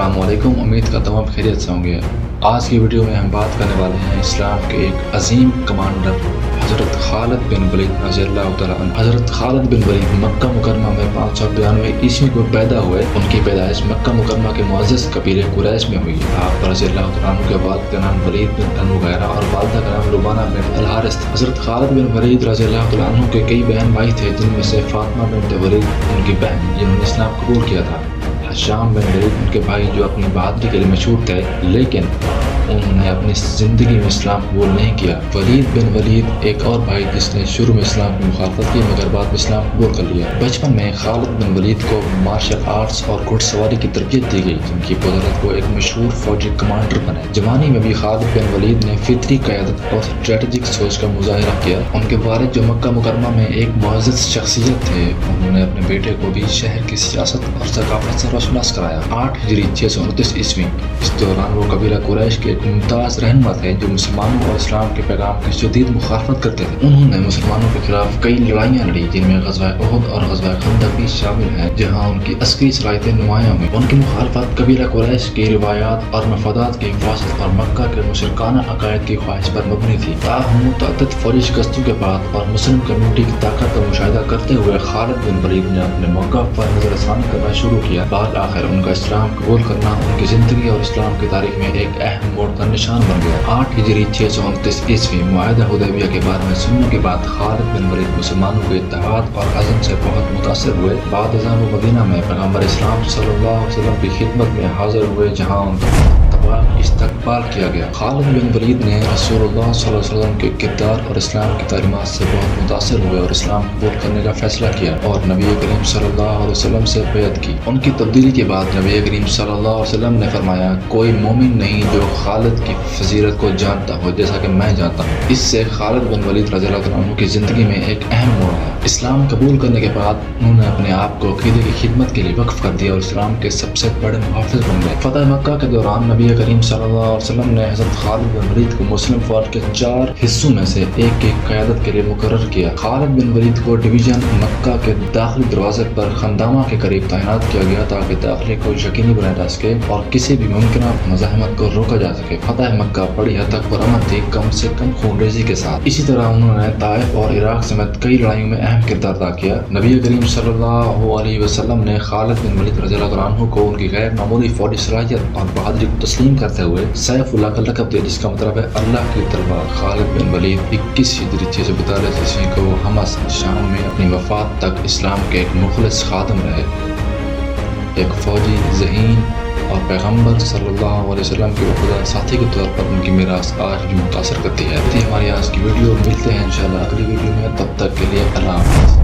السلام علیکم، امید کرتا ہوں آپ خیریت سے ہوں گے۔ آج کی ویڈیو میں ہم بات کرنے والے ہیں اسلام کے ایک عظیم کمانڈر حضرت خالد بن ولید رضی اللہ تعالیٰ عنہ۔ حضرت خالد بن ولید مکہ مکرمہ میں 592 عیسوی کو پیدا ہوئے۔ ان کی پیدائش مکہ مکرمہ کے معزز قبیلے قریش میں ہوئی۔ آپ رضی اللہ تعالیٰ عنہ کے والد کا نام ولید بن المغیرہ اور والدہ کا نام لبانہ بن الحارث تھا۔ حضرت خالد بن ولید رضی اللہ تعالیٰ عنہ کے کئی بہن بھائی تھے، جن میں سے فاطمہ بنت ولید ان کی بہن جنہوں نے اسلام قبول کیا تھا، حشام بن ولید ان کے بھائی جو اپنی بہادری کے لیے مشہور تھے، لیکن انہوں نے اپنی زندگی میں اسلام قبول نہیں کیا۔ ولید بن ولید ایک اور بھائی جس نے شروع میں اسلام کی مخالفت کی مگر بعد میں اسلام قبول کر لیا۔ بچپن میں خالد بن ولید کو مارشل آرٹس اور گھڑ سواری کی تربیت دی گئی، جن کی بدولت وہ ایک مشہور فوجی کمانڈر بنے۔ جوانی میں بھی خالد بن ولید نے فطری قیادت اور اسٹریٹجک سوچ کا مظاہرہ کیا۔ ان کے والد جو مکہ مکرمہ میں ایک معزز شخصیت تھے، انہوں نے اپنے بیٹے کو بھی شہر کی سیاست اور ثقافت سے روشناس کرایا۔ 8 ہجری 629 عیسوی، اس دوران وہ قبیلہ قریش کے ممتاز رہنما تھے جو مسلمانوں اور اسلام کے پیغام کی شدید مخالفت کرتے تھے۔ انہوں نے مسلمانوں کے خلاف کئی لڑائیاں لڑی، جن میں غزوہ احد اور غزوہ خندق بھی شامل ہیں، جہاں ان کی عسکری صلاحیتیں نمایاں ہوئیں۔ ان کی مخالفت قبیلہ قریش کی روایات اور مفادات کی حفاظت اور مکہ کے مشرکانہ عقائد کی خواہش پر مبنی تھی۔ تاہم متعدد فوجی شکستوں کے بعد اور مسلم کمیونٹی کی طاقت کا مشاہدہ کرتے ہوئے خالد بن ولید نے اپنے موقف پر نظر ثانی کرنا شروع کیا۔ بالآخر ان کا اسلام قبول کرنا ان کی زندگی اور اسلام کی تاریخ میں ایک اہم موڑ کا نشان بن گیا۔ 8 ہجری 629 عیسوی، معاہدہ حدیبیہ کے بارے میں سننے کے بعد خالد بن ولید مسلمانوں کے اتحاد اور عزم سے بہت متاثر ہوئے۔ بعد ازاں وہ مدینہ میں پیغمبر اسلام صلی اللہ علیہ وسلم کی خدمت میں حاضر ہوئے، جہاں ان کا استقبال کیا گیا۔ خالد بن ولید نے رسول اللہ صلی اللہ علیہ وسلم کے کردار اور اسلام کی تعلیمات سے بہت متاثر ہوئے اور اسلام قبول کرنے کا فیصلہ کیا اور نبی کریم صلی اللہ علیہ وسلم سے بیعت کی۔ ان کی تبدیلی کے بعد نبی کریم صلی اللہ علیہ وسلم نے فرمایا، کوئی مومن نہیں جو خالد کی فضیلت کو جانتا ہو جیسا کہ میں جانتا ہوں۔ اس سے خالد بن ولید رضی اللہ عنہ کی زندگی میں ایک اہم موڑ ہے۔ اسلام قبول کرنے کے بعد انہوں نے اپنے آپ کو عقیدے کی خدمت کے لیے وقف کر دیا اور اسلام کے سب سے بڑے محافظ بن گئے۔ فتح مکہ کے دوران نبی کریم صلی اللہ علیہ وسلم نے حضرت خالد بن ولید کو مسلم فوج کے 4 حصوں میں سے ایک کی قیادت کے لیے مقرر کیا۔ خالد بن ولید کو ڈویژن مکہ کے داخلی دروازے پر خندامہ کے قریب تعینات کیا گیا تاکہ داخلے کو یقینی بنایا جا سکے اور کسی بھی ممکنہ مزاحمت کو روکا جا سکے۔ فتح مکہ بڑی حد تک پرامن تھی، کم سے کم خون ریزی کے ساتھ۔ اسی طرح انہوں نے طائف اور عراق سمیت کئی لڑائیوں میں اہم کردار ادا کیا۔ نبی کریم صلی اللہ علیہ وسلم نے خالد بن ولید رضی اللہ عنہ کو ان کی غیر معمولی فوجی صلاحیت اور بہادری کو تسلیم کرتے ہوئے سیف اللہ کا لقب دیا، جس کا مطلب ہے اللہ کی تلوار۔ خالد بن ولید 21 ہجری 642 عیسوی کو حمص شام میں اپنی وفات تک اسلام کے ایک مخلص خادم رہے، ایک فوجی ذہین اور پیغمبر صلی اللہ علیہ وسلم کے وفادار ساتھی کے طور پر ان کی میراث آج بھی متاثر کرتی ہے۔ ہماری آج کی ویڈیو، ملتے ہیں انشاءاللہ اگلی ویڈیو میں، تب تک کے لیے اللہ حافظ۔